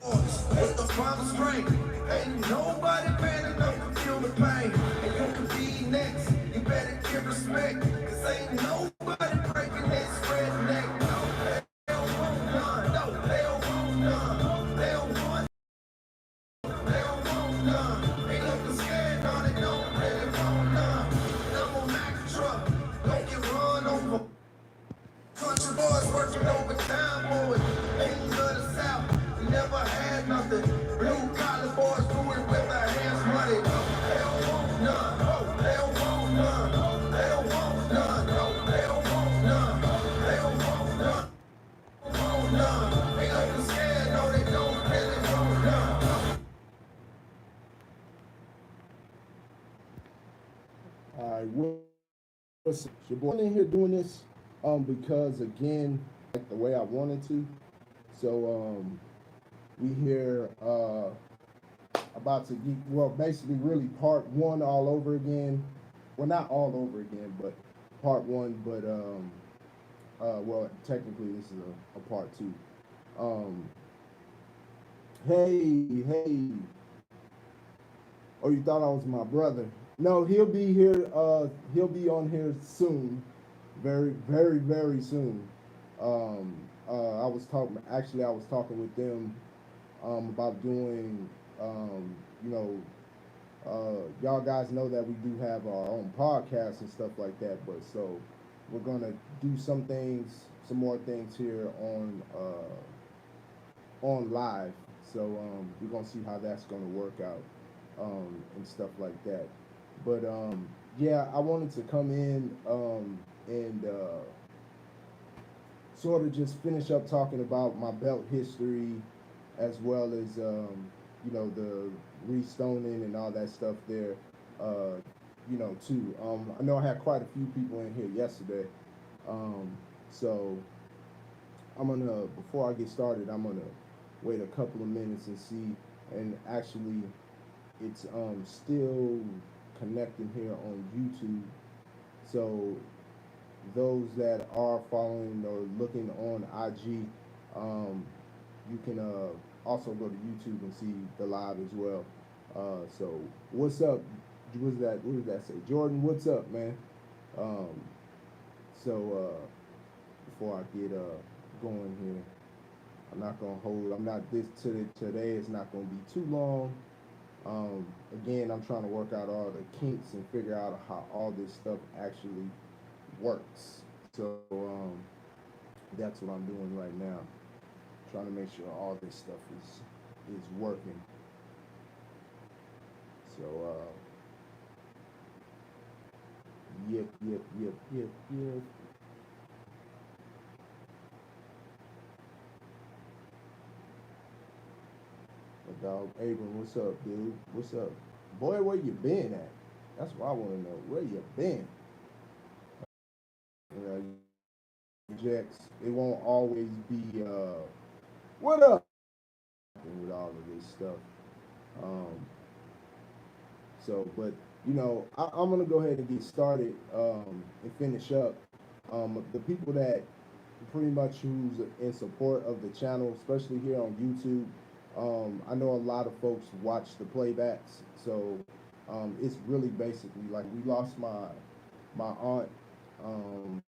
With the promised strength, ain't nobody man enough to feel the pain. And you can be next, you better give respect. Cause ain't nobody breaking this redneck. No, they don't want none. No, they don't want none. They don't want, they don't want none. Ain't nothing scared on it, don't really want none. Double Mack truck, don't get run over. Country boys working overtime, boys. Kings of the South, we never had nothing. Blue collar boys do it with their hands muddy. They don't want none. Oh, they don't want none. They don't want none. No, they don't want none. They don't want none. They don't want none. Ain't nothing scared. No, they don't really want none. All right, what's your boy in here doing this? Because again, like the way I wanted to. So we here about to get basically really part one all over again. Well, not all over again, but part one. But technically this is a part two. Um, hey, oh, you thought I was my brother? No, he'll be here. He'll be on here soon, very soon. I was talking. Actually, I was talking with them about doing. You know, y'all guys know that we do have our own podcast and stuff like that. But so we're gonna do some things, some more things here on live. So we're gonna see how that's gonna work out and stuff like that. But yeah, I wanted to come in and sort of just finish up talking about my belt history, as well as the restoning and all that stuff there. Too. I know I had quite a few people in here yesterday, um, so I'm gonna before I get started, I'm gonna wait a couple of minutes and see. And actually, it's still connecting here on YouTube. So those that are following or looking on IG, you can also go to YouTube and see the live as well. So what's up? What's that? What did that say? Jordan, what's up, man? Um, so before I get going here, I'm not gonna hold. I'm not this today. It's not gonna be too long. Again, I'm trying to work out all the kinks and figure out how all this stuff actually works. So that's what I'm doing right now, trying to make sure all this stuff is working. So yep. My dog Abram, what's up, dude? What's up, boy? Where you been at? That's what I want to know. Where you been? You know, Jax. It won't always be what up with all of this stuff. Um, but I'm gonna go ahead and get started and finish up. The people that pretty much who's in support of the channel, especially here on YouTube. I know a lot of folks watch the playbacks, so it's really basically like we lost my aunt, um,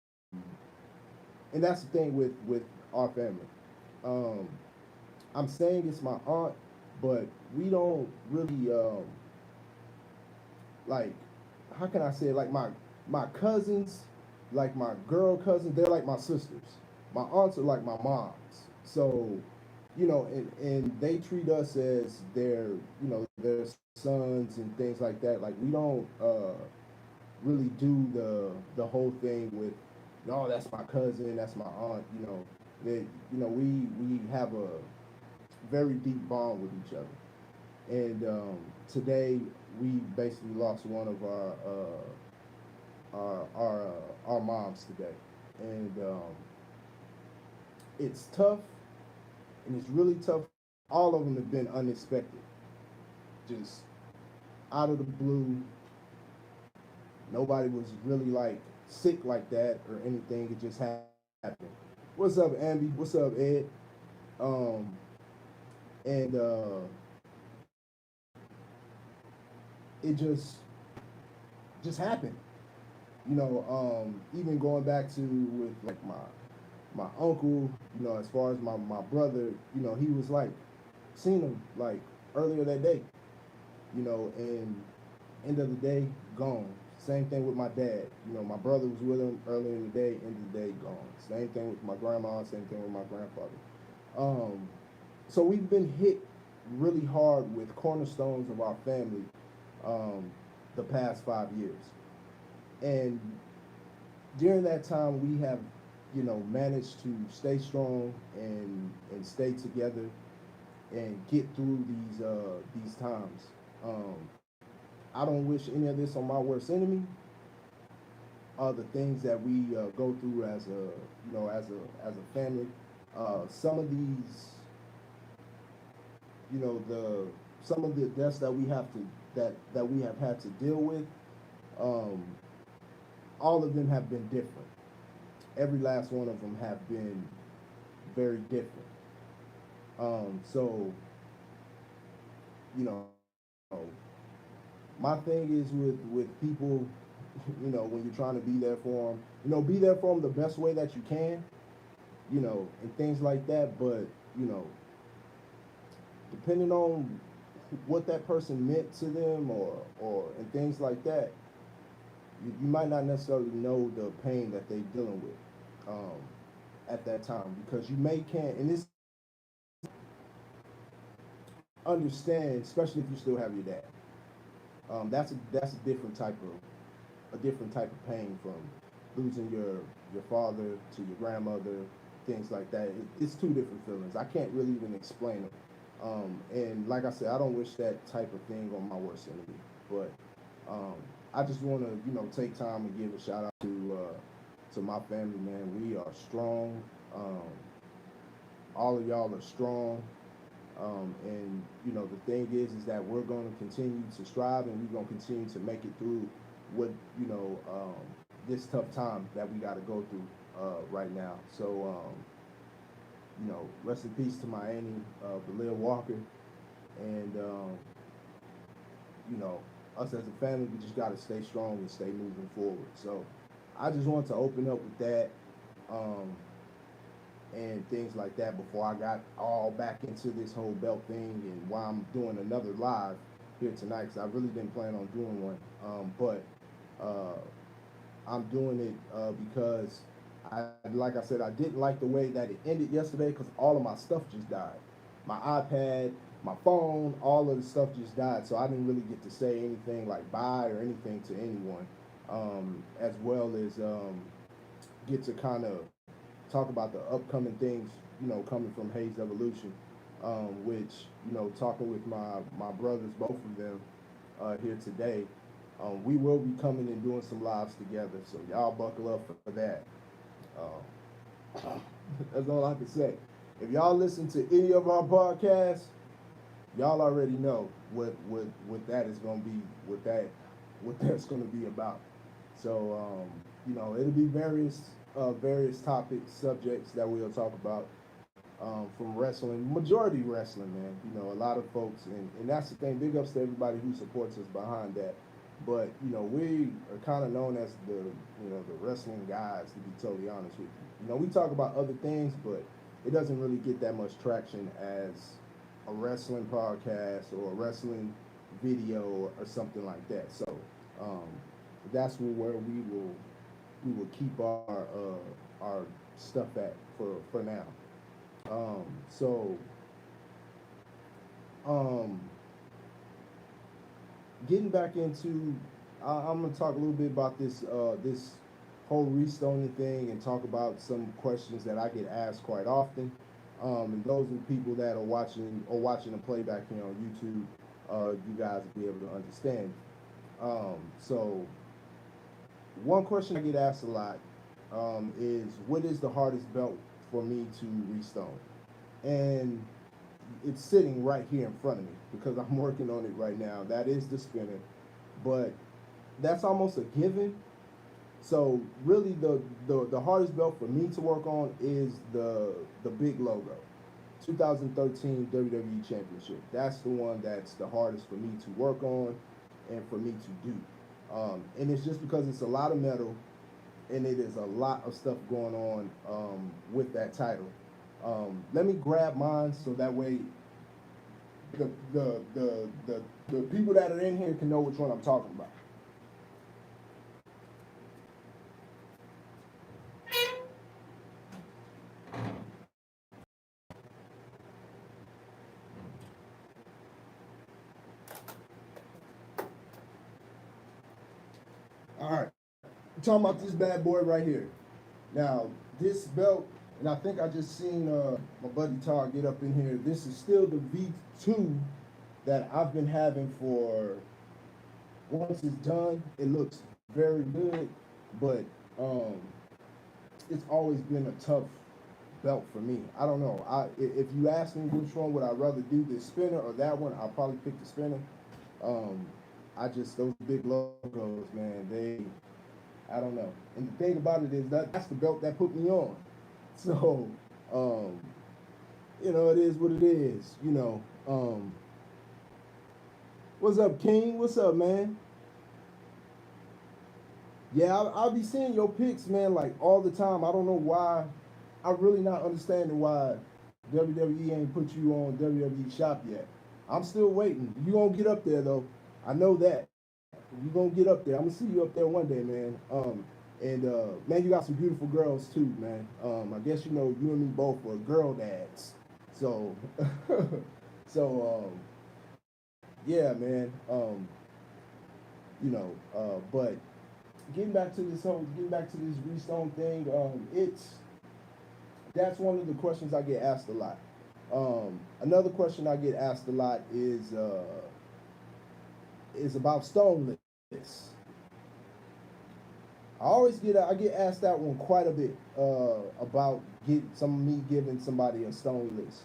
and that's the thing with our family. Um, I'm saying it's my aunt, but we don't really like. How can I say it? Like my cousins, like my girl cousins, they're like my sisters. My aunts are like my moms. So and they treat us as their sons and things like that. Like we don't really do the whole thing with, no, that's my cousin, that's my aunt. That we have a very deep bond with each other. And today we basically lost one of our moms today, and it's tough, and it's really tough. All of them have been unexpected, just out of the blue. Nobody was really like sick like that or anything. It just happened. What's up, Amby? What's up, Ed? Um, and it just happened. Even going back to with like my uncle, as far as my brother, he was like seen him like earlier that day, and end of the day, gone. Same thing with my dad. My brother was with him earlier in the day, end of the day, gone. Same thing with my grandma, same thing with my grandfather. Um, so we've been hit really hard with cornerstones of our family um, the past 5 years. And during that time, we have, managed to stay strong and stay together and get through these times. Um, I don't wish any of this on my worst enemy. The things that we go through as a family. Some of these, the some of the deaths that we have to that we have had to deal with. Um, all of them have been different. Every last one of them have been very different. So you know, my thing is with people, when you're trying to be there for them, be there for them the best way that you can, and things like that. But you know, depending on what that person meant to them, or and things like that, you might not necessarily know the pain that they're dealing with at that time, because you may can't, and this understand, especially if you still have your dad. That's a different type of pain from losing your father to your grandmother, things like that. It's two different feelings. I can't really even explain them. And like I said, I don't wish that type of thing on my worst enemy. But um, I just want to take time and give a shout out to my family, man. We are strong. All of y'all are strong. And the thing is that we're going to continue to strive, and we're going to continue to make it through what this tough time that we got to go through right now. So rest in peace to my auntie, Belia Walker, and us as a family, we just got to stay strong and stay moving forward. So I just want to open up with that. Um, and things like that before I got all back into this whole belt thing, and why I'm doing another live here tonight, because I really didn't plan on doing one. But I'm doing it because like I said, I didn't like the way that it ended yesterday, because all of my stuff just died. My iPad, my phone, all of the stuff just died. So I didn't really get to say anything like bye or anything to anyone, as well as get to kind of talk about the upcoming things, coming from Hayes Evolution, which, talking with my brothers, both of them, here today, we will be coming and doing some lives together. So y'all buckle up for that. That's all I can say. If y'all listen to any of our podcasts, y'all already know what that is going to be, what that's going to be about. So it'll be various topics, subjects that we'll talk about, from wrestling, majority wrestling, man. A lot of folks, and that's the thing. Big ups to everybody who supports us behind that. But we are kind of known as the wrestling guys, to be totally honest with you. We talk about other things, but it doesn't really get that much traction as a wrestling podcast or a wrestling video or something like that. So that's where we will keep our stuff at for now. So getting back into, I'm gonna talk a little bit about this whole restoning thing, and talk about some questions that I get asked quite often. And those are the people that are watching the playback here on YouTube. You guys will be able to understand. So one question I get asked a lot is, what is the hardest belt for me to restone? And it's sitting right here in front of me, because I'm working on it right now. That is the spinner, but that's almost a given. So really, the hardest belt for me to work on is the big logo. 2013 WWE Championship. That's the one that's the hardest for me to work on and for me to do. And it's just because it's a lot of metal and it is a lot of stuff going on with that title. Let me grab mine so that way the, the, the, the people that are in here can know which one I'm talking about. All right, we're talking about this bad boy right here. Now, this belt, and I think I just seen my buddy Todd get up in here. This is still the V2 that I've been having for, once it's done, it looks very good, but it's always been a tough belt for me. I don't know. If you ask me which one would I rather do, the spinner or that one, I'll probably pick the spinner. I just, those big logos, man, I don't know. And the thing about it is that's the belt that put me on. So, it is what it is, What's up, King? What's up, man? Yeah, I'll be seeing your pics, man, like all the time. I don't know why. I'm really not understanding why WWE ain't put you on WWE Shop yet. I'm still waiting. You gonna get up there though. I know that. You gonna get up there. I'm gonna see you up there one day, man. And man, you got some beautiful girls too, man. I guess you and me both are girl dads. So, so yeah, man. But getting back to this Restone thing, that's one of the questions I get asked a lot. Another question I get asked a lot is about Stoneless. I get asked that one quite a bit about me giving somebody a Stoneless.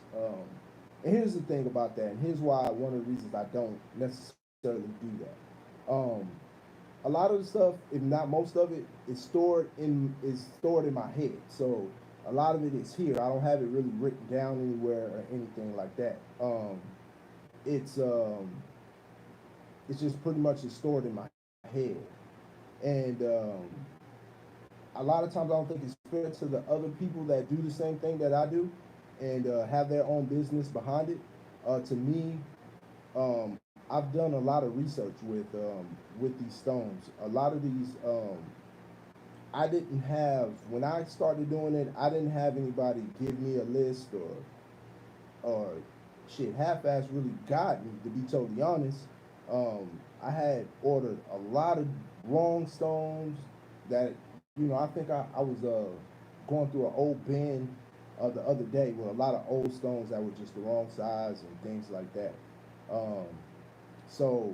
And here's the thing about that, and here's why one of the reasons I don't necessarily do that. A lot of the stuff, if not most of it, is stored in my head. So a lot of it is here. I don't have it really written down anywhere or anything like that. It's just pretty much stored in my head. And a lot of times I don't think it's fair to the other people that do the same thing that I do and have their own business behind it. To me, I've done a lot of research with these stones. A lot of these, I didn't have, when I started doing it, I didn't have anybody give me a list or shit. Half-ass really got me, to be totally honest. I had ordered a lot of wrong stones that, I think I was going through an old bin the other day with a lot of old stones that were just the wrong size and things like that. So,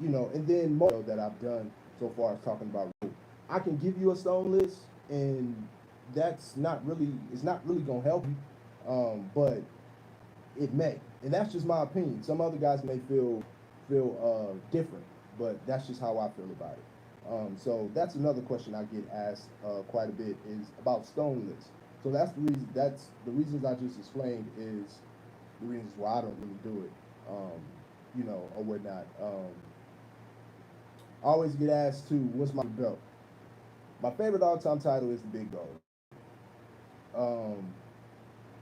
and then more that I've done so far is talking about, I can give you a stone list and it's not really gonna help you, but it may, and that's just my opinion. Some other guys may feel different, but that's just how I feel about it. So that's another question I get asked quite a bit is about stone lists. So that's the reason. That's the reasons I just explained is the reasons why I don't really do it, or whatnot. I always get asked too, what's my belt? My favorite all-time title is the Big Gold.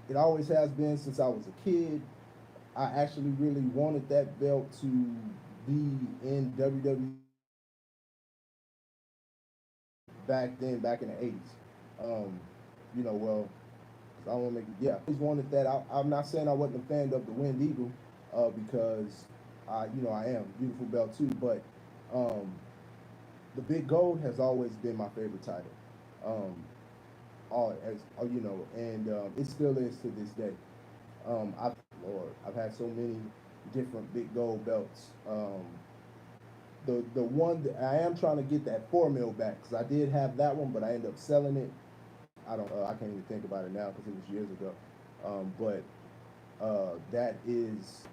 It always has been since I was a kid. I actually really wanted that belt to be in WWE back in the 80s. Well, I don't want to make it, yeah, I always wanted that. I'm not saying I wasn't a fan of the Wind Eagle, because I am beautiful belt too, but the Big Gold has always been my favorite title. And it still is to this day. I've had so many different Big Gold belts. The one that I am trying to get that 4 mil back, because I did have that one, but I ended up selling it. I can't even think about it now because it was years ago. But that is,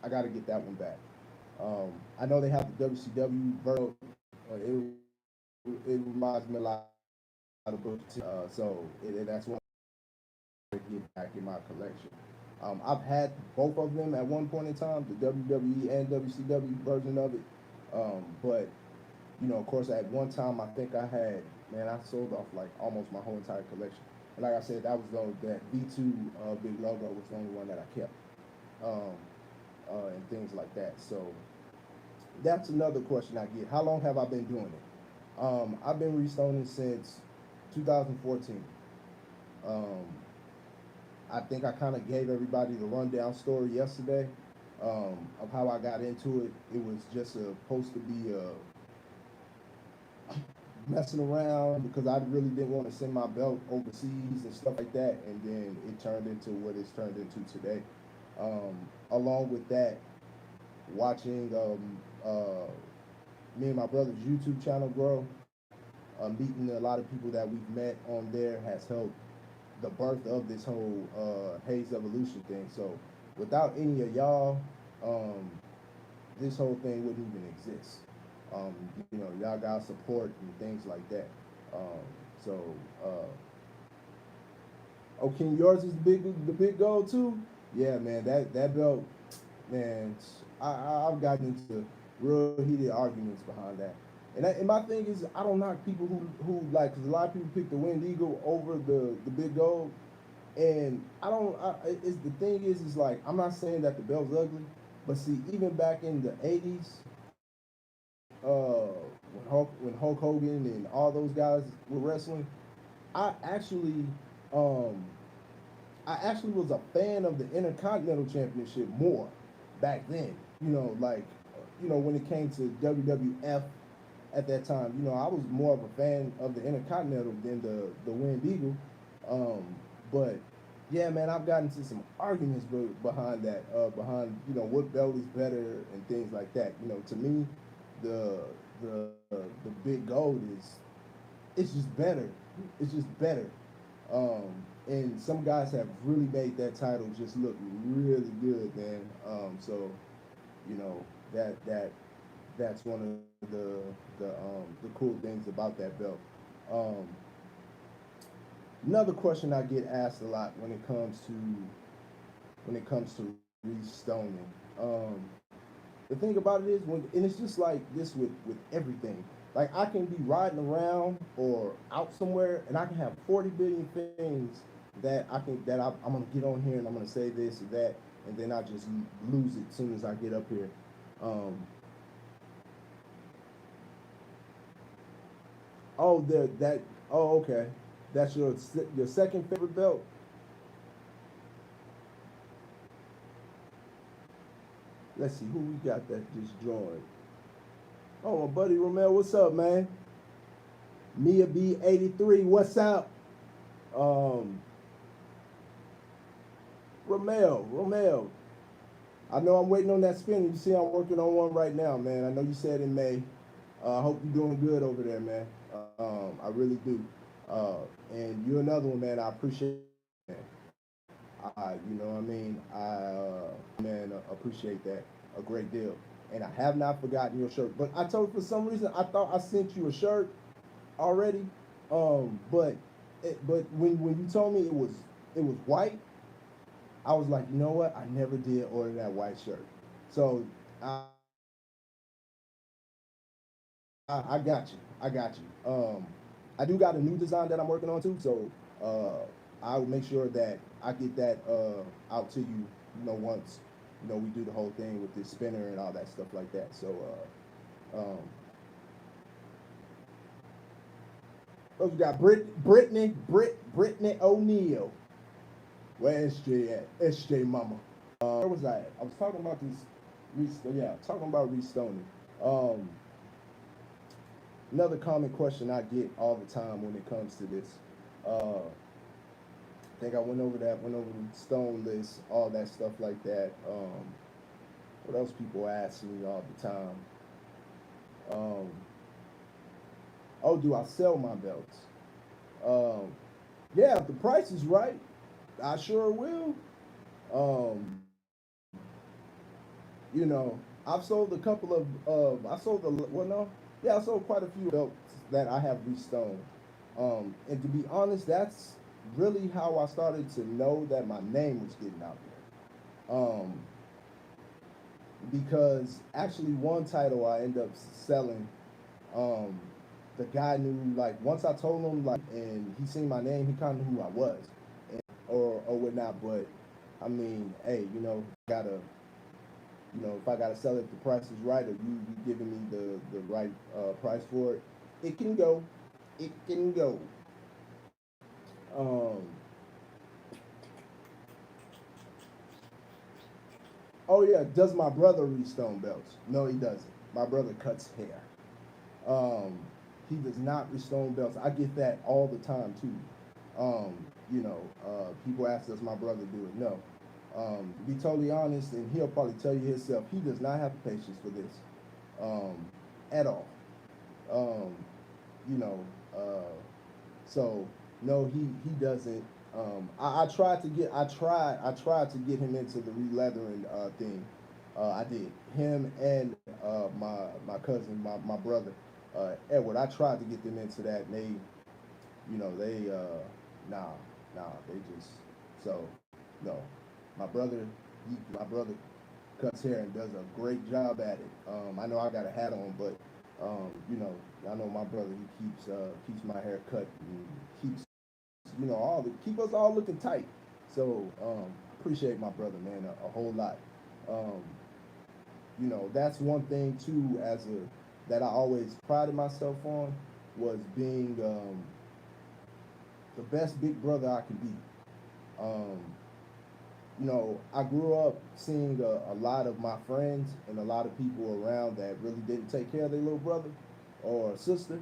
I got to get that one back. I know they have the WCW belt. It reminds me a lot of Booker T. So that's one get back in my collection. I've had both of them at one point in time, the WWE and WCW version of it. But you know, of course, at one time I think I had, man, I sold off like almost my whole entire collection. And like I said, that was that V2 big logo was the only one that I kept, um, and things like that. So that's another question I get. How long have I been doing it? I've been restoning since 2014. Um, I think I kind of gave everybody the rundown story yesterday, of how I got into it. It was just supposed to be messing around because I really didn't want to send my belt overseas and stuff like that. And then it turned into what it's turned into today. Along with that, watching me and my brother's YouTube channel grow, meeting a lot of people that we've met on there has helped the birth of this whole Hayes Evolution thing. So without any of y'all, this whole thing wouldn't even exist. You know, y'all got support and things like that. So, oh, King, yours is the big goal too? Yeah, man, that belt, man, I've gotten into real heated arguments behind that. And my thing is, I don't knock people who like, because a lot of people pick the Wind Eagle over the big gold. And it's the thing is like, I'm not saying that the belt's ugly, but see, even back in the 80s, when Hulk Hogan and all those guys were wrestling, I actually was a fan of the Intercontinental Championship more back then. You know, like, you know, when it came to WWF at that time, you know, I was more of a fan of the Intercontinental than the Wind Eagle. But yeah, man, I've gotten into some arguments behind that, behind, you know, what belt is better and things like that. You know, to me, the big gold it's just better. It's just better. And some guys have really made that title just look really good, man. So, you know, that's one of the cool things about that belt. Another question I get asked a lot when it comes to restoning. The thing about it is, and it's just like this with everything. Like, I can be riding around or out somewhere, and I can have 40 billion things that I'm gonna get on here and I'm gonna say this or that, and then I just lose it as soon as I get up here. Okay, that's your second favorite belt. Let's see who we got that just joined. Oh, my buddy Romel, what's up, man? Mia B83, what's up? Romel. I know I'm waiting on that spinner. You see, I'm working on one right now, man. I know you said in May. I hope you're doing good over there, man. I really do. And you're another one, man. I appreciate it. You know what I mean? Appreciate that a great deal. And I have not forgotten your shirt. But I told, for some reason, I thought I sent you a shirt already. But when you told me it was white, I was like, you know what? I never did order that white shirt. So I got you. I do got a new design that I'm working on too. So I'll make sure that I get that out to you. You know, once we do the whole thing with the spinner and all that stuff like that. So we got Brittany O'Neal. Where SJ at? SJ Mama. Where was I at? I was talking about this. Talking about restoning. Another common question I get all the time when it comes to this. I think I went over the stone list, all that stuff like that. What else people ask me all the time? Do I sell my belts? Yeah, if the price is right, I sure will. You know, I've sold a couple of, I sold quite a few belts that I have restoned. And to be honest, that's really how I started to know that my name was getting out there. Because actually one title I ended up selling, um, the guy knew, like, once I told him, like, and he seen my name, he kind of knew who I was, and, or whatnot. But I mean, hey, gotta, if I gotta sell it, if the price is right, or you giving me the right price for it, it can go, it can go. Um, oh yeah, does my brother restone belts? No, he doesn't. My brother cuts hair. Um, he does not restone belts. I get that all the time too. Um, people ask, does my brother do it? No. To be totally honest, and he'll probably tell you himself, he does not have the patience for this, um, at all. Um, you know, uh, so no, he doesn't. I tried to get him into the re-leathering thing. I did. Him and my cousin, my brother, Edward. I tried to get them into that, and they nah, they just, so no. My brother, my brother cuts hair and does a great job at it. I know I got a hat on, but I know my brother, he keeps my hair cut and keeps, keep us all looking tight. So appreciate my brother, man, a whole lot. Um, that's one thing too, that I always prided myself on, was being the best big brother I can be. Um, I grew up seeing a lot of my friends and a lot of people around that really didn't take care of their little brother or sister,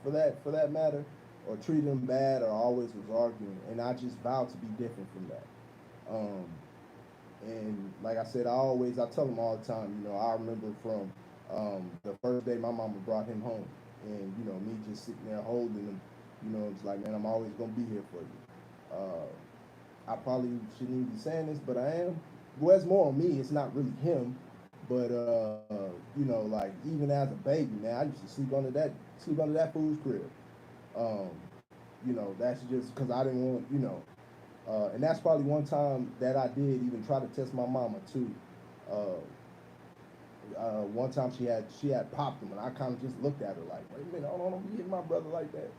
for that matter, or treated them bad, or always was arguing. And I just vowed to be different from that. Um, and like I said, I tell them all the time. I remember from the first day my mama brought him home, and me just sitting there holding him. It's like, man, I'm always gonna be here for you. I probably shouldn't even be saying this, but I am. Well, it's more on me. It's not really him, but like, even as a baby, man, I used to sleep under that fool's crib. Um, that's just because I didn't want, and that's probably one time that I did even try to test my mama too. Uh, one time she had popped him, and I kind of just looked at her like, wait a minute, hold on, don't be hitting my brother like that.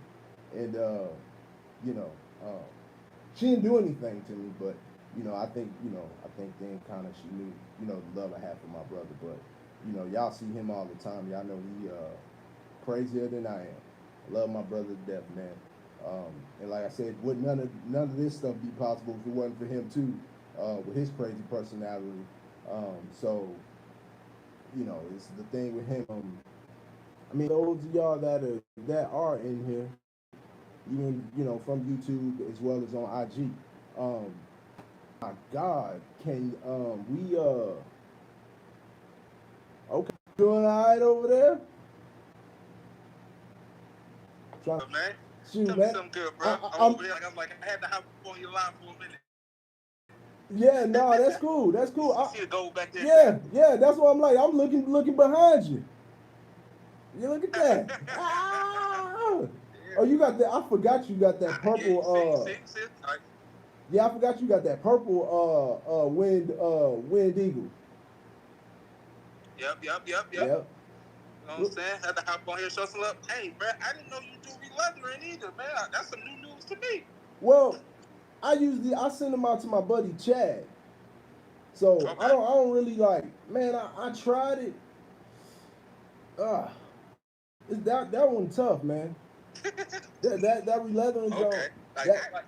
And you know, uh, she didn't do anything to me, but I think then kind of she knew, the love I had for my brother. But y'all see him all the time. Y'all know he crazier than I am. I love my brother to death, man. And like I said, would none of this stuff be possible if it wasn't for him too, with his crazy personality. So it's the thing with him. I mean, those of y'all that are in here, even from YouTube as well as on IG. My God, can we okay, doing all right over there? Try, Man, shoot, tell me man. something good, bro. I'm I'm over here. Like, I'm like, I had to hop on your line for a minute. yeah, no, that's cool. That's You cool. see the gold back there? Yeah, that's what I'm like. I'm looking behind you. You look at that. Ah! Yeah. Oh, you got that. I forgot you got that Yeah, you see, purple. see. Like, Yeah, I forgot you got that purple. Wind eagle. yep. You know Yep. what I'm saying? Had to hop on here, show some love. Hey, bro, I didn't know you do re-leathering either, man. That's some new news to me. Well, I send them out to my buddy Chad. So Okay. I don't really like, man. I tried it. Ah, it's that one tough, man. That re-leathering Okay. joint. Like, That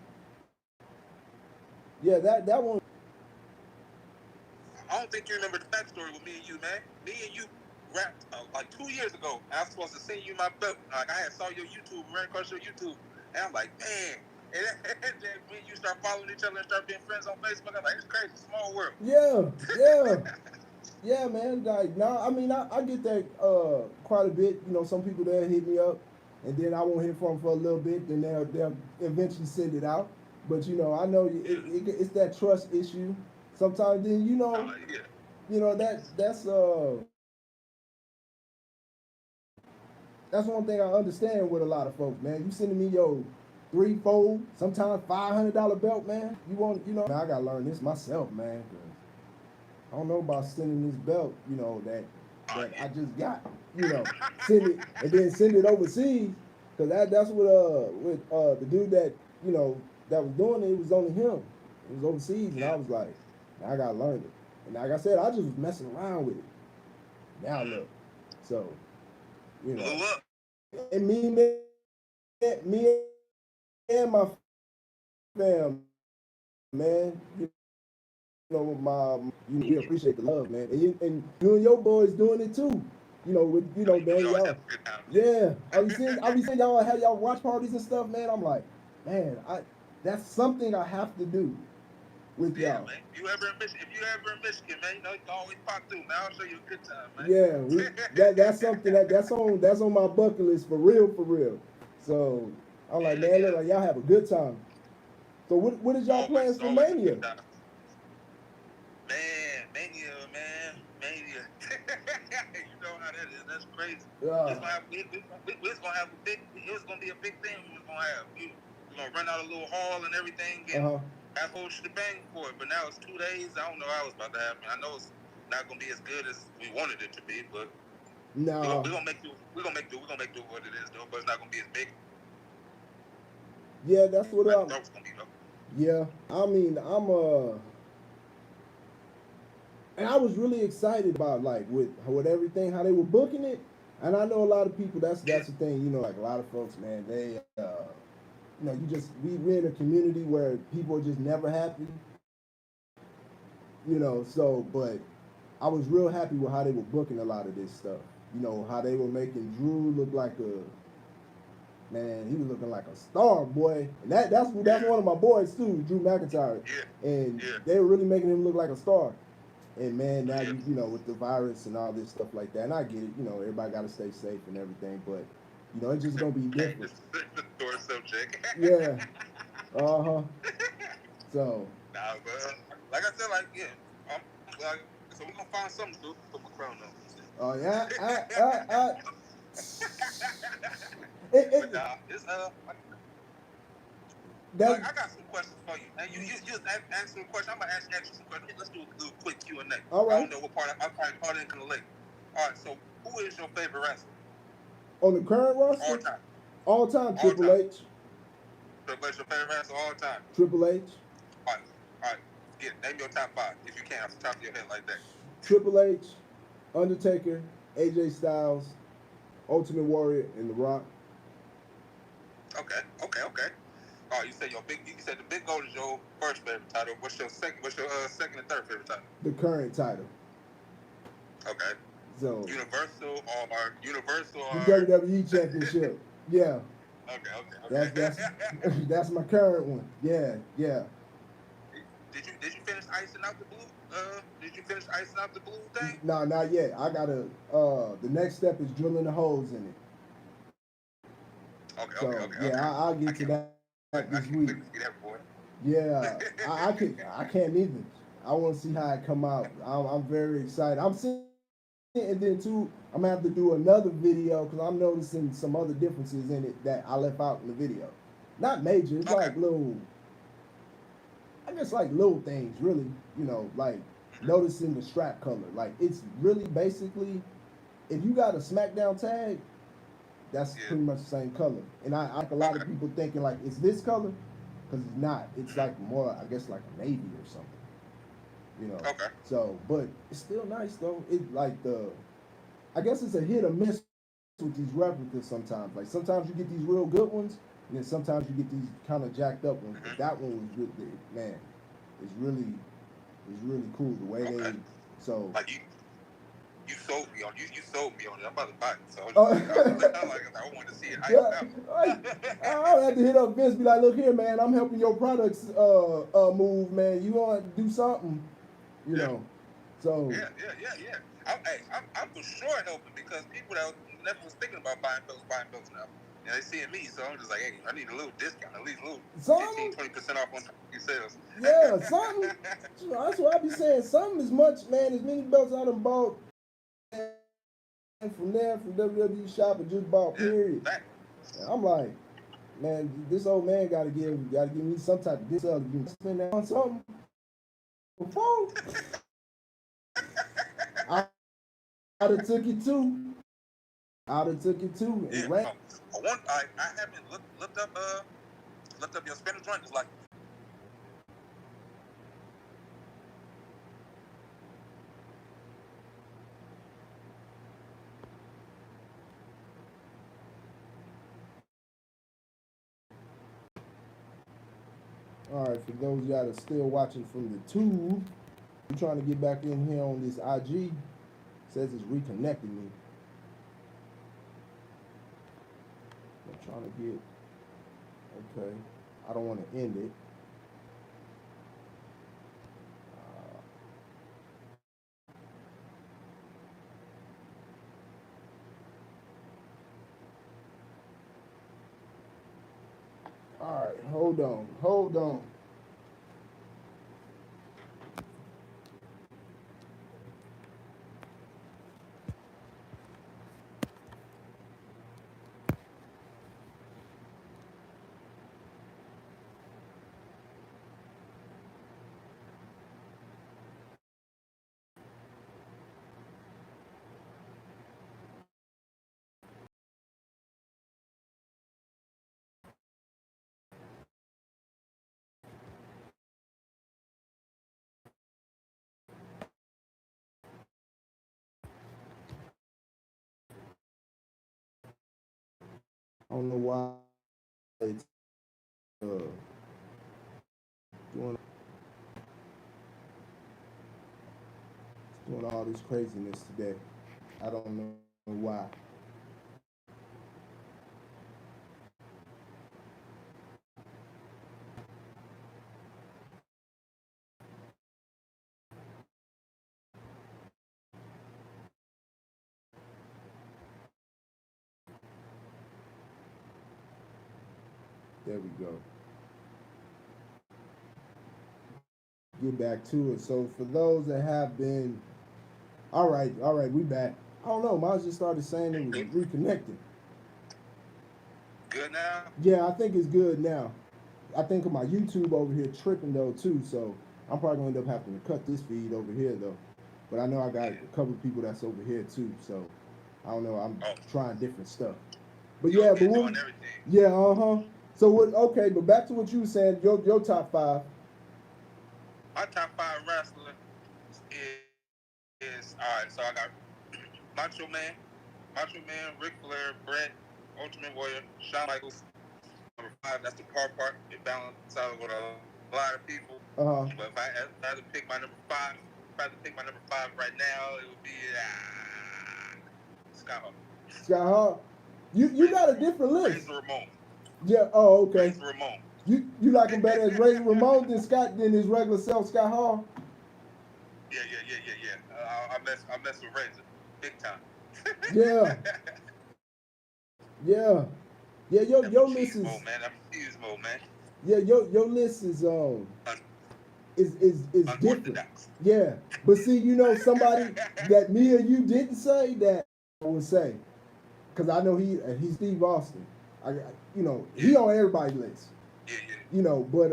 yeah, that one. I don't think you remember the backstory with me and you, man. Me and you rapped like 2 years ago. I was supposed to send you my belt. Like, I had saw your YouTube, ran across your YouTube, and I'm like, man. And then when you start following each other and start being friends on Facebook, I'm like, it's crazy, small world. Yeah. Yeah, man. Like, nah, I mean, I get that quite a bit. Some people there hit me up, and then I won't hear from them for a little bit. Then they'll eventually send it out. But I know it's that trust issue. Sometimes then Yeah. that's one thing I understand with a lot of folks, man. You sending me $300, $400, sometimes $500 belt, man. You want, man, I gotta learn this myself, man. 'Cause I don't know about sending this belt, that I just got, send it and then send it overseas. Cause that's what with the dude that that was doing it was only him. It was overseas, and I was like, I gotta learn it. And like I said, I just was messing around with it. Now look, so Blew up. and me and my fam, man. We appreciate the love, man, and you and your boys doing it too. With man, We always y'all. have a good time. Yeah, I be seeing y'all have y'all watch parties and stuff, man. I'm like, man, that's something I have to do with Yeah, y'all. man. If you ever in Michigan, man, you can always pop through, man. I'll show you a good time, man. Yeah, that's something that's on my bucket list for real, for real. So I'm like, man, look like y'all have a good time. So what is y'all plans for Always a Mania? good time. Mania. You know how that is. That's crazy. It's gonna be a big thing we was gonna have. We gonna run out a little hall and everything and have whole shebang for it. But now it's 2 days. I don't know how it's about to happen. I know it's not gonna be as good as we wanted it to be, but no, we're gonna make do. We're gonna make do what it is though, but it's not gonna be as big. Yeah, that's what I thought it was gonna be though. Yeah, I mean, and I was really excited about with everything how they were booking it, and I know a lot of people. That's the thing, like a lot of folks, man. They, we're in a community where people are just never happy, So, but I was real happy with how they were booking a lot of this stuff. How they were making Drew look like he was looking like a star, boy. And that's one of my boys too, Drew McIntyre. Yeah. And they were really making him look like a star. And man, now with the virus and all this stuff like that, and I get it, everybody got to stay safe and everything, but it's just gonna be different. Door subject. Yeah. So. Nah, but like I said, so we're gonna find something to do. Put my crown on. Oh yeah. But nah, it's That, I got some questions for you. And you just answer a question. I'm gonna ask you some questions. Let's do a little quick Q&A. All right. I don't know what part. I probably caught it in the late. All right. So, who is your favorite wrestler? On the current roster? All time. Triple H. Triple H, your favorite wrestler all time. Triple H. All right. Name your top 5 if you can, off the top of your head like that. Triple H, Undertaker, AJ Styles, Ultimate Warrior, and The Rock. Okay. Oh, you said the Big Gold is your first favorite title. What's your second and third favorite title? The current title. Okay. So Universal or the WWE Championship. Yeah. Okay. That's my current one. Yeah. Did you finish icing out the blue? Did you finish icing out the blue thing? No, not yet. I gotta. The next step is drilling the holes in it. Okay. Yeah, I'll get to that this week. Yeah, I can't either. I want to see how it come out. I'm very excited. I'm seeing, and then too, I'm gonna have to do another video because I'm noticing some other differences in it that I left out in the video. Not major. It's like little. I guess like little things, really. Like noticing the strap color. Like it's really basically, if you got a SmackDown tag, that's pretty much the same color. And I like a lot of people thinking like it's this color, because it's not. It's like more, I guess, like a navy or something. Okay. So, but it's still nice though. It like I guess it's a hit or miss with these replicas sometimes. Like sometimes you get these real good ones, and then sometimes you get these kind of jacked up ones. But that one was really, man, it's really cool the way they. So. Like you sold me on you sold me on it. I'm about to buy it. So I want to see it. I had to hit up Vince, be like, look here, man, I'm helping your products move, man. You want to do something, you know. So yeah. I'm for sure helping because people that never was thinking about buying belts now. And they seeing me, so I'm just like, hey, I need a little discount, at least a little 15-20% off on your sales. Yeah, something. That's what I be saying. Something as many belts I done bought. And from WWE shop and just bought period. I'm like, man, this old man gotta give me some type of discount. You spend that on something before. I, I'd have took it too. I'd have took it too. Yeah. And ran. I haven't looked up your spinner joint. It's like, All right, for those y'all that still watching from the tube, I'm trying to get back in here on this IG. Says it's reconnecting me. I'm trying to get. Okay, I don't want to end it. All right, hold on. I don't know why it's doing all this craziness today. I don't know why. There we go. Get back to it. So for those that have been, all right, we back. I don't know. Miles just started saying it was reconnecting. good now. Yeah, I think it's good now. I think my YouTube over here tripping though too, so I'm probably gonna end up having to cut this feed over here though. But I know I got a couple of people that's over here too, so I don't know. I'm trying different stuff. But yeah, but doing everything. Yeah, So what? Okay, but back to what you were saying. Your top five. My top 5 wrestler is all right. So I got Macho Man, Ric Flair, Bret, Ultimate Warrior, Shawn Michaels. Number 5, that's the part. It balances out with a lot of people. But if I had to pick my number 5, right now, it would be Scott Hall. Scott Hall. You got a different list. Razor Ramon. Yeah. Oh, okay. Razor Ramon. You like him better as Razor Ramon than his regular self, Scott Hall? Yeah. I mess with Razor big time. Yeah. Yeah. Your list is. Mode, man. I'm cheese mode, man. Yeah, your list is different. Yeah, but see, somebody that me or you didn't say that I would say, because I know he's Steve Austin. He on everybody's list. Yeah. But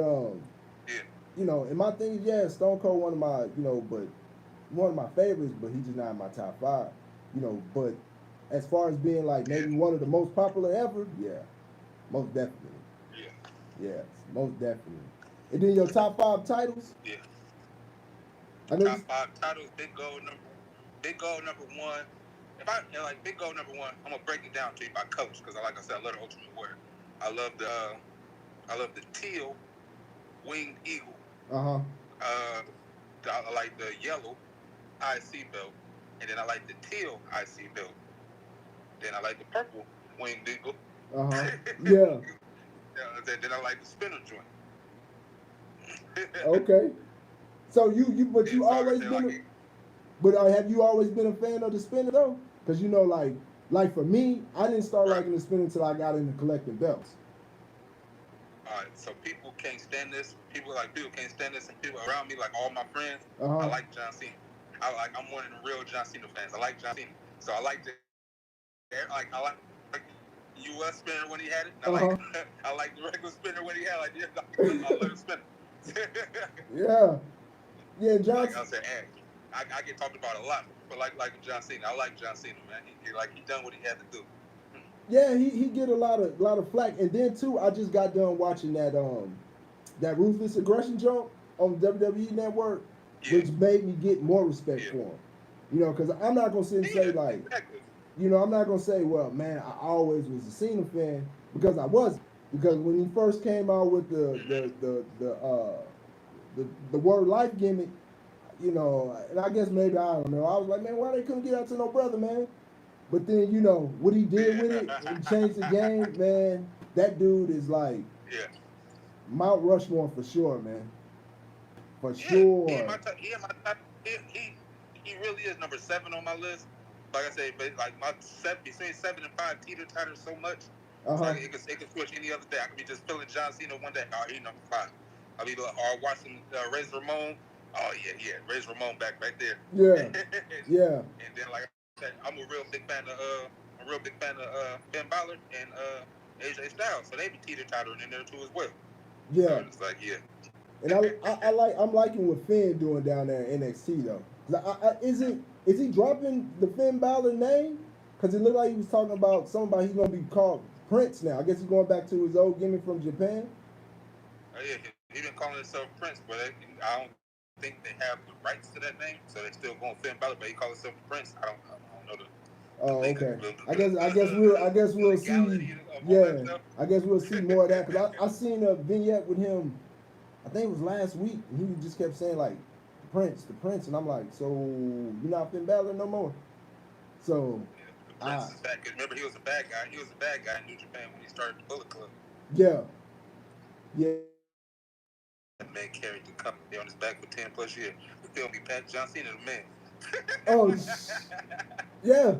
and my thing is, Stone Cold one of my but one of my favorites, but he's just not in my top 5. But as far as being like maybe one of the most popular ever, most definitely. Yeah, most definitely. And then your top 5 titles? Yeah. I know top 5 titles, Big Gold number 1. If I like Big Gold number 1, I'm gonna break it down to you by colors because, like I said, I love the Ultimate Warrior. I love the teal winged eagle. I like the yellow IC belt, and then I like the teal IC belt. Then I like the purple winged eagle. Yeah. Then I like the spinner joint. Okay. So you always been. But have you always been a fan of the spinner though? Because like for me, I didn't start liking the spinner until I got into collecting belts. All right, so people can't stand this, and people around me, like all my friends, I like John Cena. I'm one of the real John Cena fans. I like John Cena, so I like U.S. spinner when he had it. I like I like the regular spinner when he had like I let him spin it. Yeah. Yeah, Like Johnson. I said, and I get talked about a lot, but like John Cena, I like John Cena, man. He done what he had to do. Yeah, he get a lot of flack, and then too, I just got done watching that Ruthless Aggression jump on WWE Network, Yeah. which made me get more respect Yeah. for him. You know, because I'm not gonna sit and say like, exactly. you know, I'm not gonna say, well, man, I always was a Cena fan because I wasn't. Because when he first came out with the word life gimmick, you know, and I guess maybe I don't know, I was like, man, why they couldn't get out to no brother, man? But then, you know, what he did with it and changed the game, man, that dude is like Yeah. Mount Rushmore for sure, man. For Yeah, sure. he in my top. He really is number 7 on my list. Like I said, but like my between 7 and 5 teeter totter so much. So it can switch any other day. I could be just feeling John Cena one day. Oh, he number 5. I'll be or watching Razor Ramon. Oh yeah, Razor Ramon back right there. Yeah. Yeah. And then like I said, I'm a real big fan of Finn Balor and AJ Styles. So they be teeter tottering in there too as well. Yeah. So it's like And I'm liking what Finn doing down there in NXT though. Is he dropping the Finn Balor name? Because it looked like he was talking about somebody he's gonna be called Prince now. I guess he's going back to his old gimmick from Japan. Oh yeah, he been calling himself Prince, but I don't think they have the rights to that name, so they still going Finn Balor, but he calls himself Prince. I don't know the. Oh, okay. I guess we'll see. Yeah, I guess we'll see more of that because I seen a vignette with him. I think it was last week, and he just kept saying like, the Prince, and I'm like, so you're not Finn Balor no more. So, the Prince is back. Remember, he was a bad guy. He was a bad guy in New Japan when he started the Bullet Club. Yeah. That man carried the company on his back for 10 plus years. You feel me, Pat? John Cena, the man. Oh, yeah.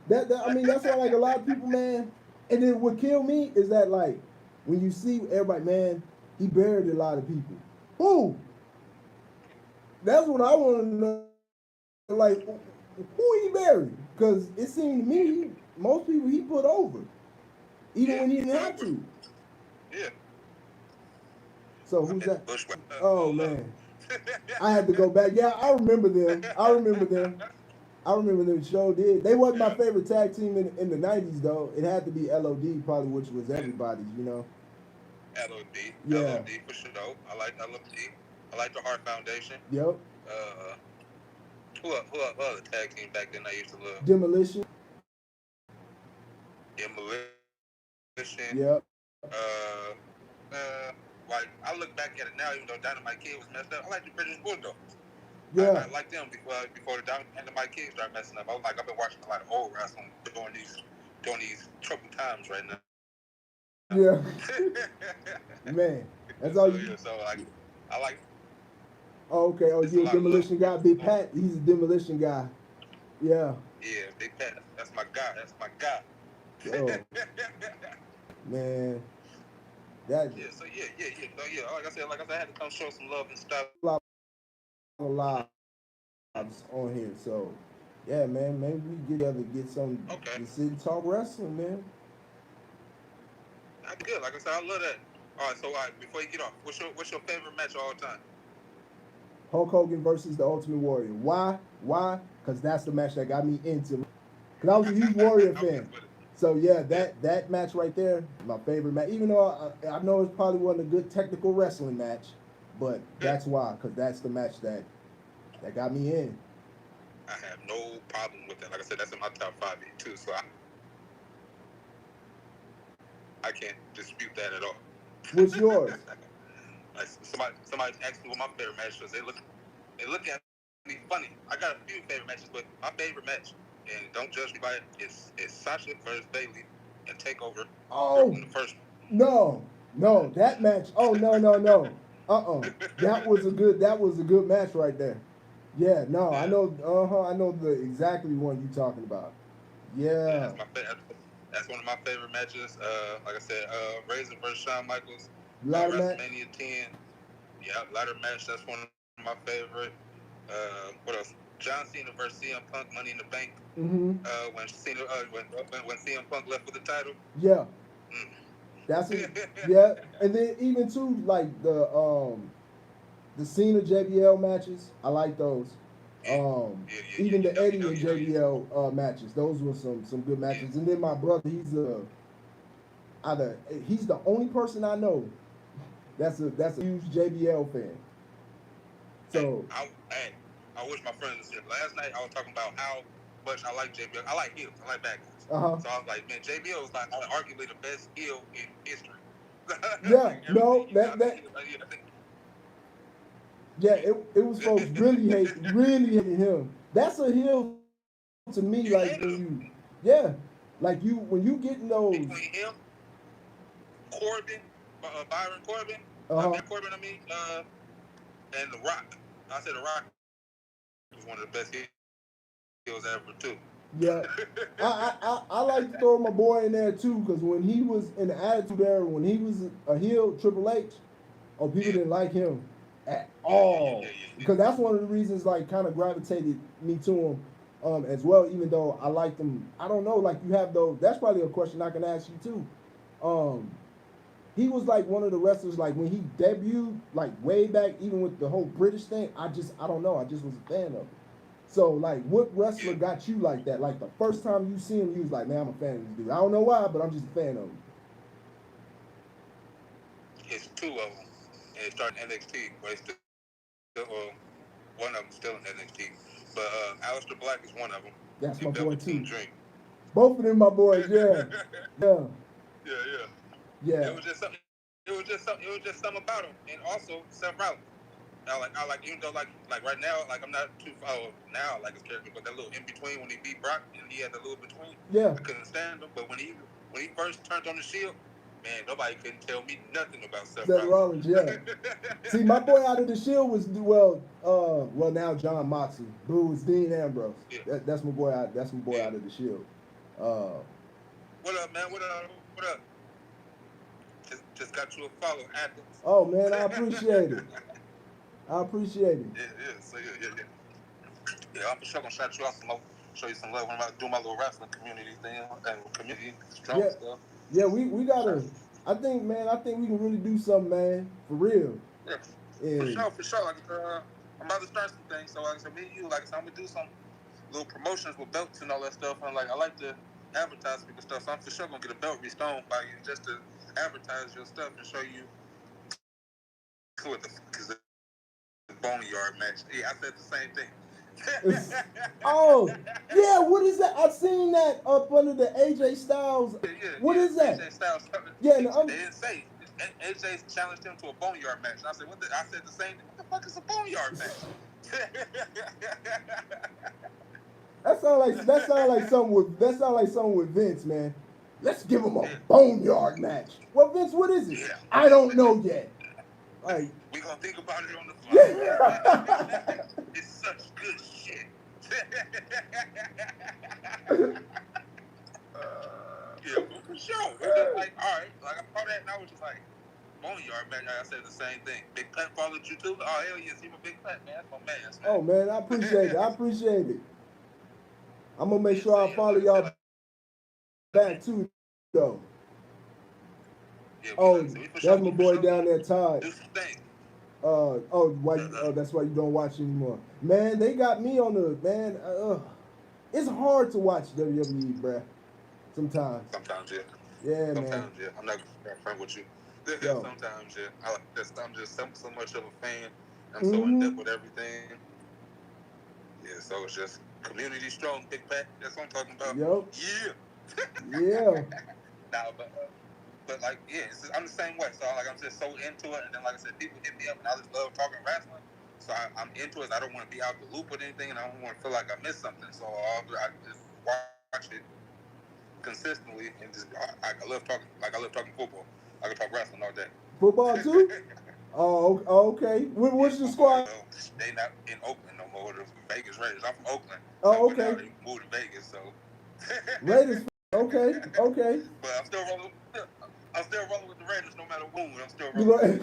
That I mean, that's why like a lot of people, man. And then what killed me is that like when you see everybody, man, he buried a lot of people. Who? That's what I want to know. Like, who he buried? Because it seemed to me most people he put over, even when he didn't have to. Yeah. So who's that? Oh man, I had to go back. Yeah, I remember them. Show did. They wasn't my favorite tag team in the '90s though. It had to be LOD probably, which was everybody's. You know. LOD. Yeah. LOD for sure. I like LOD. I like the Heart Foundation. Yep. Who other tag team back then I used to love? Demolition. Yep. Like I look back at it now, even though Dynamite Kid was messed up, I like the British Bulldogs. Yeah. I like them before the Dynamite Kid started messing up. I was like, I've been watching a lot of old wrestling during these troubled times right now. Yeah. Man, that's all you. So like, I like. Oh, okay. Oh, you a demolition guy? Big Pat, he's a demolition guy. Yeah. Yeah, Big Pat. That's my guy. Oh. Man. That. Yeah. So yeah. So yeah. Like I said, I had to come show some love and stuff. A lot on here, so yeah, man. Maybe we get together, get some. Okay. To sit and talk wrestling, man. That'd be good. Like I said, I love that. All right. So before you get off, what's your favorite match of all time? Hulk Hogan versus the Ultimate Warrior. Why? Because that's the match that got me into. Because I was a huge Warrior fan. So yeah, that match right there, my favorite match. Even though I know it's probably wasn't a good technical wrestling match, but that's why. Because that's the match that got me in. I have no problem with that. Like I said, that's in my top 5 too. So I can't dispute that at all. What's yours? Like somebody asked me what my favorite match was. They look at me funny. I got a few favorite matches, but my favorite match, and don't judge me by it, is Sasha versus Bayley and Takeover. Oh, in the first one. No, that match. Oh no. That was a good match right there. Yeah, no, yeah. I know the exactly one you're talking about. Yeah. That's one of my favorite matches. Like I said, Razor versus Shawn Michaels. WrestleMania 10. Yeah, ladder match. That's one of my favorite. What else? John Cena versus CM Punk, Money in the Bank. Mm-hmm. When Cena, when CM Punk left with the title. Yeah. Mm. That's it. Yeah. And then even too, like the Cena JBL matches, I like those. Even the Eddie and JBL matches, those were some good matches. And then my brother, he's the only person I know that's a huge JBL fan. So I wish my friends was here. Last night I was talking about how much I like JBL. I like heels. I like bad guys. So I was like, man, JBL is like arguably the best heel in history. Yeah, no, yeah, it was folks really hating him. That's a heel to me, like when you getting those between him, Corbin, Byron Corbin, and The Rock. I said The Rock was one of the best heels ever too. Yeah, I like to throw my boy in there too, because when he was in the Attitude Era, when he was a heel, Triple H, people didn't like him at all. Because that's one of the reasons, like, kind of gravitated me to him as well, even though I liked him. I don't know, like, you have those, that's probably a question I can ask you too. He was like one of the wrestlers, like when he debuted, like way back, even with the whole British thing, I don't know, I just was a fan of it. So, like, what wrestler got you like that? Like, the first time you see him, you was like, man, I'm a fan of this dude. I don't know why, but I'm just a fan of him. It's two of them. And it started in NXT, but it's still, one of them still in NXT. But Aleister Black is one of them. That's my boy, too. Dream. Both of them my boys, yeah. Yeah. It was just something about him. And also, Seth Rollins. I like, even though like right now, like I'm not too now like his character, but that little in between when he beat Brock and he had the little between, I couldn't stand him. But when he first turned on the Shield, man, nobody couldn't tell me nothing about Seth Rollins. Yeah. See, my boy out of the Shield was now John Moxley. Blue was Dean Ambrose. Yeah. That's my boy out. That's my boy out of the Shield. What up, man? What up? Just got you a follow, Athens. Oh man, I appreciate it. I appreciate it. Yeah, I'm for sure gonna shout you out some more, show you some love when I do my little wrestling community thing and community strong stuff. Yeah, we gotta. I think we can really do something, man, for real. Yeah, for sure. Like, I'm about to start some things. So like I said, me and you, like I said, I'm gonna do some little promotions with belts and all that stuff. And like I like to advertise people stuff. So I'm for sure gonna get a belt restored by you just to advertise your stuff and show you because the boneyard match. Yeah, I said the same thing. Oh, yeah, what is that? I've seen that up under the AJ Styles. What is that? AJ Styles. Yeah, they didn't say. AJ challenged him to a boneyard match. And I said, I said the same thing. What the fuck is a boneyard match? That sound like something with Vince, man. Let's give him a boneyard match. Well, Vince, what is it? Yeah. I don't know yet. Like, we gonna think about it on the fly. It's such good shit. For sure. It was just like, all right, like I saw that and I was just like, boneyard match. I said the same thing. Big Pat followed you too. Oh hell yes, he's a Big Pat, man. That's my man. Oh man, I appreciate it. I'm gonna make sure I follow y'all back too, though. Yeah, that's my boy down there, Todd. That's why you don't watch anymore. Man, they got me on the man. It's hard to watch WWE, bruh. Sometimes. Sometimes, yeah. Yeah, sometimes, man. Yeah. I'm not gonna front with you. Sometimes, yeah. I'm just so much of a fan. I'm so in depth with everything. Yeah, so it's just community strong, Big Pat. That's what I'm talking about. Yep. Yeah. But like, I'm the same way. So like, I'm just so into it, and then like I said, people hit me up, and I just love talking wrestling. So I'm into it. I don't want to be out the loop with anything, and I don't want to feel like I missed something. So I just watch it consistently, and just I love talking. Like I love talking football. I can talk wrestling all day. Football too? Oh, okay. What's your squad? They not in Oakland no more. The Vegas Raiders. I'm from Oakland. Oh, okay. Now they moved to Vegas, so. Raiders. Okay. But I'm still rolling with the Raiders no matter who. I'm still rolling.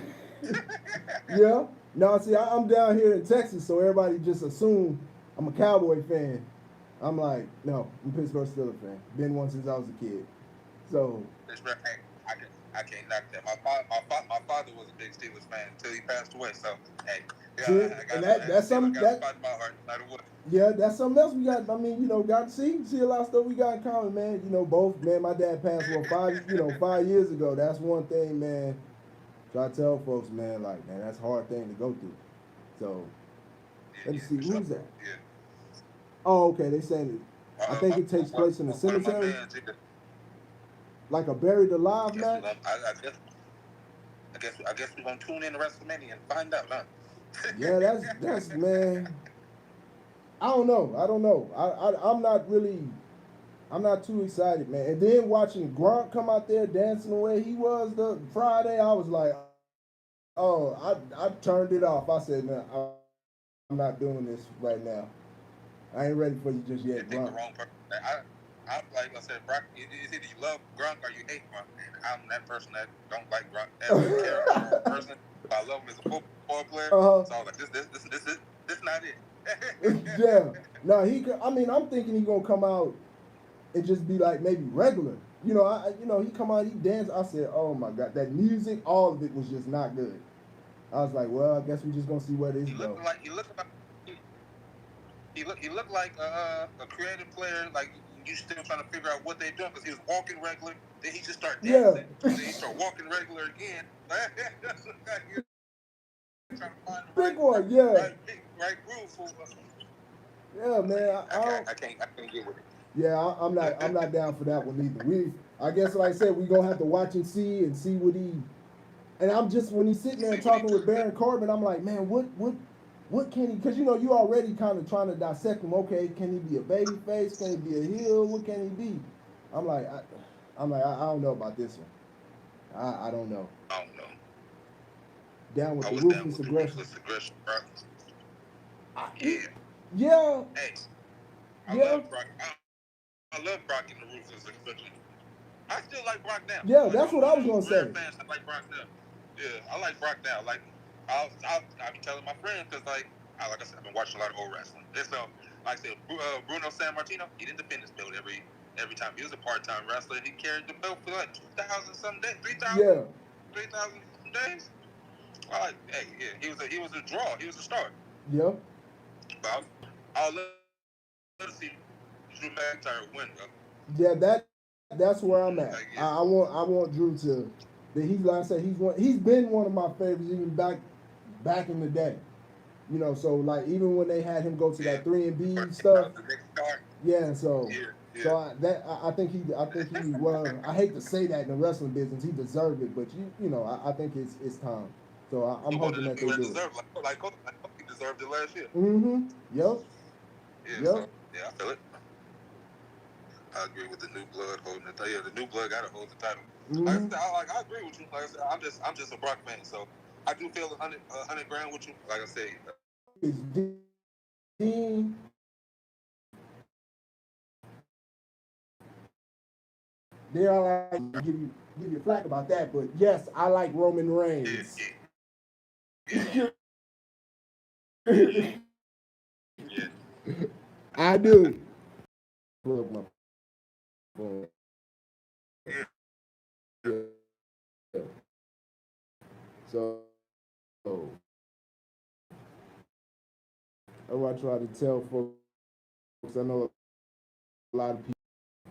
Yeah. Now, see, I'm down here in Texas, so everybody just assume I'm a Cowboy fan. I'm like, no, I'm a Pittsburgh Steelers fan. Been one since I was a kid. So Pittsburgh, hey, I can't knock that. My father was a big Steelers fan until he passed away. So hey, yeah, see, I and got that's Steelers something got a that spot in my heart, no matter what. yeah, that's something else we got. I mean, got to see a lot of stuff we got in common, man. Both man. My dad passed 5 years ago. That's one thing, man. So I tell folks, man, like, man, that's a hard thing to go through. So let me Yeah, see, for sure. who's that? Yeah. Oh, okay. They saying it. I think it takes place in the One of my cemetery, mans, like a buried alive match. I guess we're gonna tune in to WrestleMania and find out, huh? Yeah, that's man. I don't know. I'm not too excited, man. And then watching Gronk come out there dancing the way he was the Friday, I was like, oh, I turned it off. I said, man, I'm not doing this right now. I ain't ready for you just You yet, think the Gronk. wrong person. I like I said, Brock. It's either you love Gronk or you hate Gronk. And I'm that person that don't like Gronk. I don't care about the wrong person. But I love him as a football player. Uh-huh. So I was like, this not it. Yeah. No, I mean, I'm thinking he gonna come out and just be like maybe regular. He come out, he dance. I said, oh my god, that music, all of it was just not good. I was like, well, I guess we just gonna see where this goes. He looked like a creative player. Like you still trying to figure out what they're doing because he was walking regular. Then he just started dancing. Yeah. Then he started walking regular again. Trying to find the Big one, yeah. right groove for us. Yeah, man. I can't get with it. Yeah, I'm not down for that one either. I guess like I said, we gonna have to watch and see what he. And I'm just when he's sitting there talking with Baron Corbin, I'm like, man, what can he? Because you already kind of trying to dissect him. Okay, can he be a baby face? Can he be a heel? What can he be? I'm like, I don't know about this one. I don't know. I don't know. Down with the ruthless aggression. Bro. Yeah. Hey, I love Brock in the ruthless aggression. I still like Brock now. Yeah, that's what I was gonna say. Fans, I like Brock now. Yeah, I like Brock now. Like I'll be telling my friends because like I said, I've been watching a lot of old wrestling. And so like I said, Bruno Sammartino, he didn't defend his belt every time. He was a part-time wrestler. He carried the belt for like 2,000 some days, 3,000. Yeah. 3,000 days. He was a draw. He was a star. Yeah. But I'll love to see Drew McIntyre win though. Yeah, that's where I'm at. I want Drew to. He's like I said, he's been one of my favorites even back in the day. So like even when they had him go to that 3-and-B stuff. Yeah, so I think he well, I hate to say that in the wrestling business, he deserved it, but I think it's time. So I'm hoping that they do it. Like he deserved it last year. Mm-hmm. Yep. Yeah, so, I feel it. I agree with the new blood holding the title. Yeah, the new blood got to hold the title. Mm-hmm. I agree with you. Like I said, I'm just a Brock fan, so I do feel 100 grand with you. Like I say, it's Dean. They are like give you flack about that, but yes, I like Roman Reigns. Yeah. I do. Plug my phone. Yeah. So I try to tell folks. I know a lot of people.